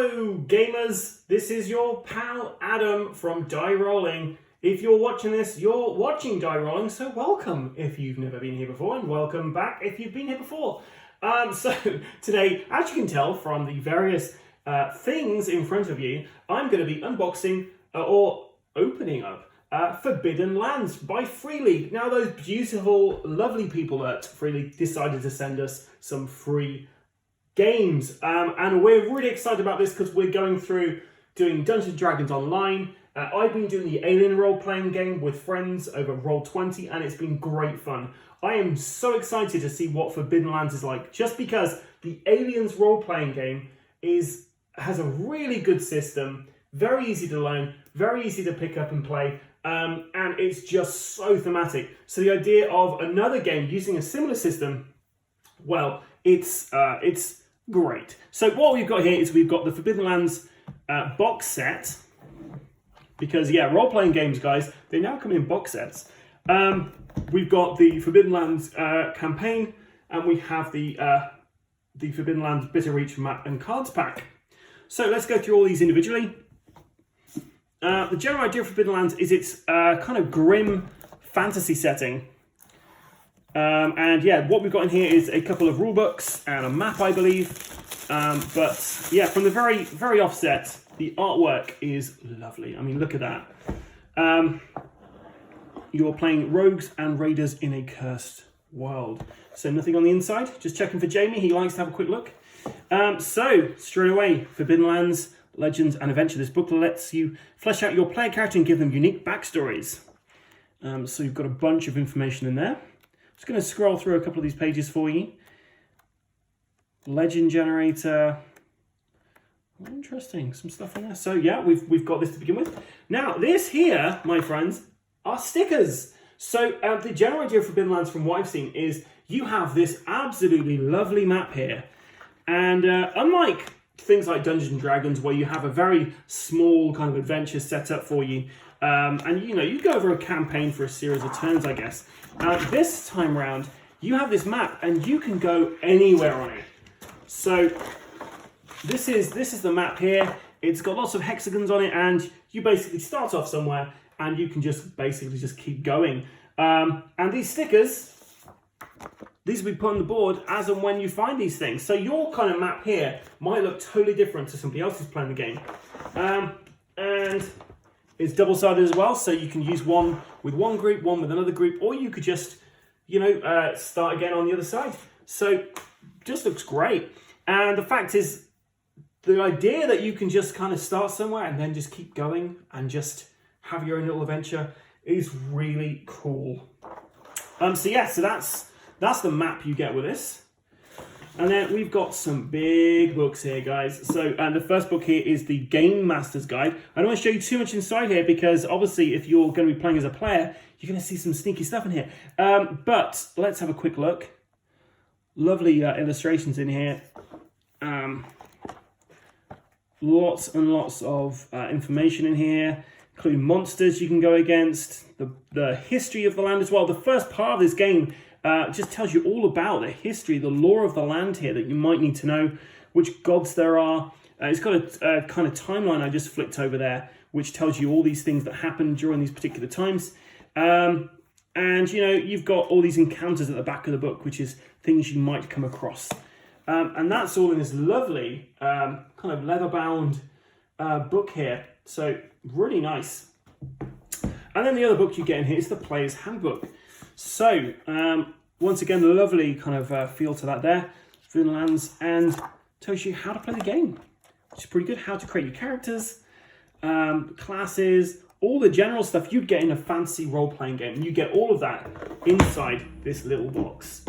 Hello gamers, this is your pal Adam from Die Rollin. If you're watching this, you're watching Die Rollin, so welcome if you've never been here before, and welcome back if you've been here before. So today, as you can tell from the various things in front of you, I'm going to be unboxing or opening up Forbidden Lands by Free League. Now those beautiful, lovely people at Free League decided to send us some free games, and we're really excited about this because we're going through doing Dungeons & Dragons Online. I've been doing the Alien role-playing game with friends over Roll20, and it's been great fun. I am so excited to see what Forbidden Lands is like, just because the Aliens role-playing game has a really good system, very easy to learn, very easy to pick up and play, and it's just so thematic. So the idea of another game using a similar system, well, it's great. So what we've got here is we've got the Forbidden Lands box set, because yeah, role-playing games, guys, they now come in box sets. We've got the Forbidden Lands campaign, and we have the Forbidden Lands Bitter Reach map and cards pack. So let's go through all these individually. The general idea of Forbidden Lands is it's kind of grim fantasy setting. And yeah, what we've got in here is a couple of rule books and a map, I believe. But yeah, from the very offset, the artwork is lovely. I mean, look at that. You're playing rogues and raiders in a cursed world. So nothing on the inside. Just checking for Jamie. He likes to have a quick look. So straight away, Forbidden Lands, Legends and Adventure. This book lets you flesh out your player character and give them unique backstories. So you've got a bunch of information in there. Just going to scroll through a couple of these pages for you. Legend generator. Interesting, some stuff in there. So yeah, we've got this to begin with. Now this here, my friends, are stickers. So the general idea of Forbidden Lands, from what I've seen, is you have this absolutely lovely map here, and unlike things like Dungeons & Dragons, where you have a very small kind of adventure set up for you, and you go over a campaign for a series of turns, I guess. This time round, you have this map, and you can go anywhere on it. So this is the map here. It's got lots of hexagons on it, and you basically start off somewhere, and you can just basically just keep going. And these stickers, these will be put on the board as and when you find these things. So your kind of map here might look totally different to somebody else who's playing the game. And it's double-sided as well, so you can use one with one group, one with another group, or you could just, start again on the other side. So just looks great. And the fact is, the idea that you can just kind of start somewhere and then just keep going and just have your own little adventure is really cool. So that's the map you get with this. And then we've got some big books here, guys. So the first book here is the Game Master's Guide. I don't want to show you too much inside here because obviously if you're going to be playing as a player, you're going to see some sneaky stuff in here. But let's have a quick look. Lovely illustrations in here. Lots and lots of information in here, including monsters you can go against, the history of the land as well. The first part of this game just tells you all about the history, the lore of the land here that you might need to know, which gods there are. It's got a kind of timeline I just flicked over there, which tells you all these things that happened during these particular times. And, you've got all these encounters at the back of the book, which is things you might come across. And that's all in this lovely kind of leather-bound book here. So really nice. And then the other book you get in here is the Player's Handbook. So once again, the lovely kind of feel to that there. Forbidden Lands, and tells you how to play the game, which is pretty good. How to create your characters, classes, all the general stuff you'd get in a fancy role-playing game. And you get all of that inside this little box.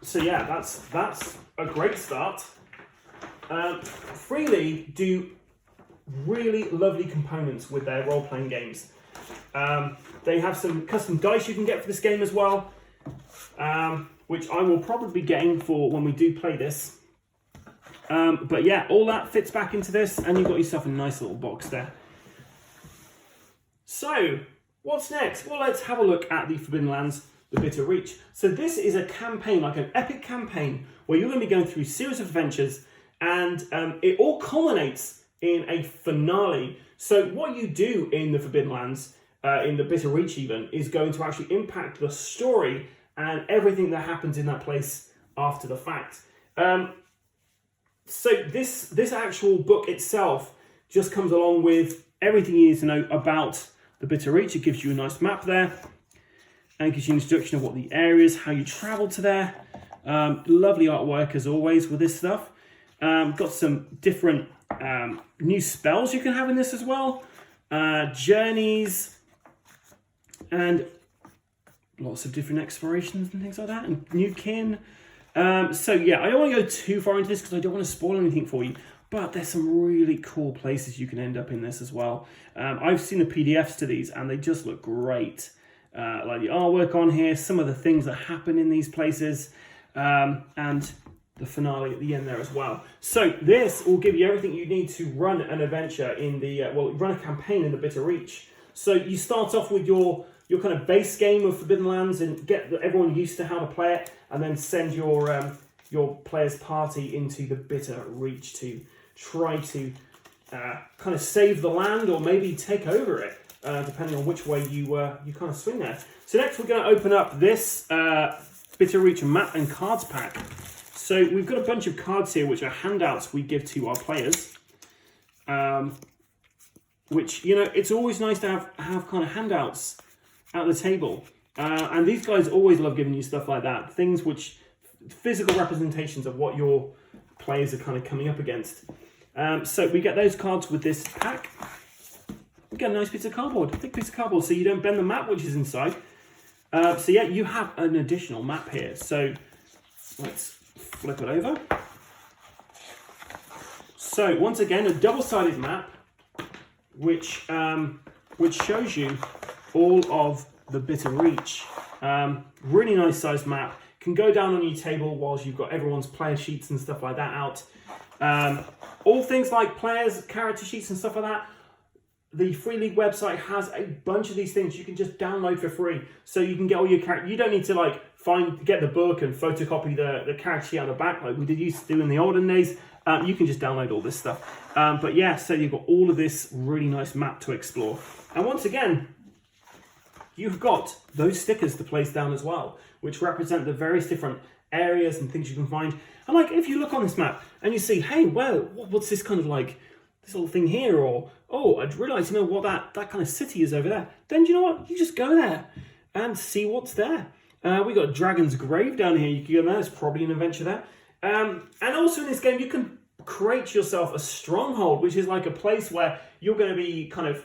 So yeah, that's a great start. Free League do really lovely components with their role-playing games. They have some custom dice you can get for this game as well, which I will probably be getting for when we do play this. But yeah, all that fits back into this, and you've got yourself a nice little box there. So, what's next? Well, let's have a look at the Forbidden Lands the Bitter Reach. So this is a campaign, like an epic campaign, where you're going to be going through a series of adventures, and it all culminates in a finale. So what you do in the Forbidden Lands, in the Bitter Reach even, is going to actually impact the story and everything that happens in that place after the fact. So this actual book itself just comes along with everything you need to know about the Bitter Reach. It gives you a nice map there, and gives you an introduction of what the areas, how you travel to there. Lovely artwork as always with this stuff. Got some different new spells you can have in this as well. Journeys, and lots of different explorations and things like that, and new kin. So yeah, I don't want to go too far into this because I don't want to spoil anything for you, but there's some really cool places you can end up in this as well. I've seen the PDFs to these and they just look great. Like the artwork on here, some of the things that happen in these places, and the finale at the end there as well. So this will give you everything you need to run an adventure in the, run a campaign in the Bitter Reach. So you start off with your kind of base game of Forbidden Lands and get everyone used to how to play it, and then send your players' party into the Bitter Reach to try to kind of save the land, or maybe take over it, depending on which way you kind of swing there. So next we're going to open up this Bitter Reach map and cards pack. So we've got a bunch of cards here which are handouts we give to our players. Which, you know, it's always nice to have kind of handouts at the table. And these guys always love giving you stuff like that. Things which, physical representations of what your players are kind of coming up against. So we get those cards with this pack. We get a nice piece of cardboard, thick piece of cardboard, so you don't bend the map which is inside. So yeah, you have an additional map here. So let's flip it over. So once again, a double-sided map, which shows you all of the Bitter Reach. Really nice sized map. Can go down on your table whilst you've got everyone's player sheets and stuff like that out. All things like players, character sheets and stuff like that. The Free League website has a bunch of these things you can just download for free. So you can get all your characters. You don't need to like get the book and photocopy the character sheet on the back like we used to do in the olden days. You can just download all this stuff. But yeah, so you've got all of this really nice map to explore. And once again, you've got those stickers to place down as well, which represent the various different areas and things you can find. And like, if you look on this map and you see, hey, well, what's this kind of like, this little thing here, or, oh, I'd really like to know what that kind of city is over there, then you know what? You just go there and see what's there. We got Dragon's Grave down here. You can go there. There's probably an adventure there. And also in this game, you can create yourself a stronghold, which is like a place where you're going to be kind of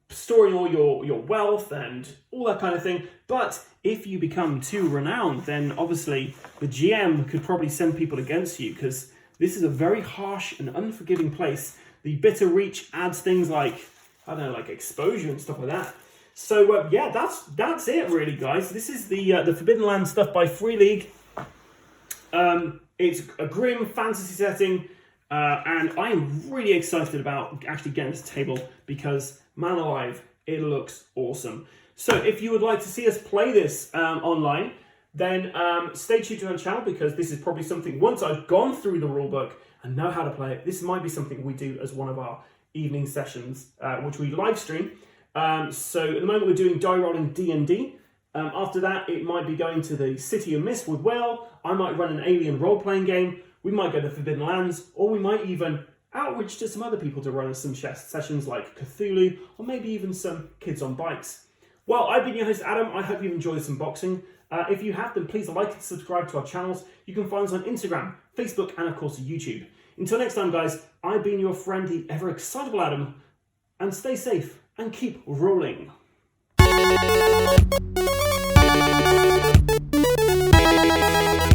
storing all your wealth and all that kind of thing. But if you become too renowned, then obviously the GM could probably send people against you, because this is a very harsh and unforgiving place. The Bitter Reach adds things like, I don't know, like exposure and stuff like that. So yeah, that's it really, guys. This is the Forbidden Lands stuff by Free League. It's a grim fantasy setting, and I am really excited about actually getting this table because, man alive, it looks awesome. So if you would like to see us play this online, then stay tuned to our channel, because this is probably something, once I've gone through the rulebook and know how to play it, this might be something we do as one of our evening sessions, which we live stream. So at the moment we're doing Die Rollin D&D. After that, it might be going to the City of Mist with Will. I might run an alien role-playing game. We might go to Forbidden Lands, or we might even outreach to some other people to run some sessions like Cthulhu, or maybe even some kids on bikes. Well, I've been your host, Adam. I hope you've enjoyed this unboxing. If you have, then please like and subscribe to our channels. You can find us on Instagram, Facebook, and of course YouTube. Until next time, guys, I've been your friend, the ever-excitable Adam, and stay safe and keep rolling.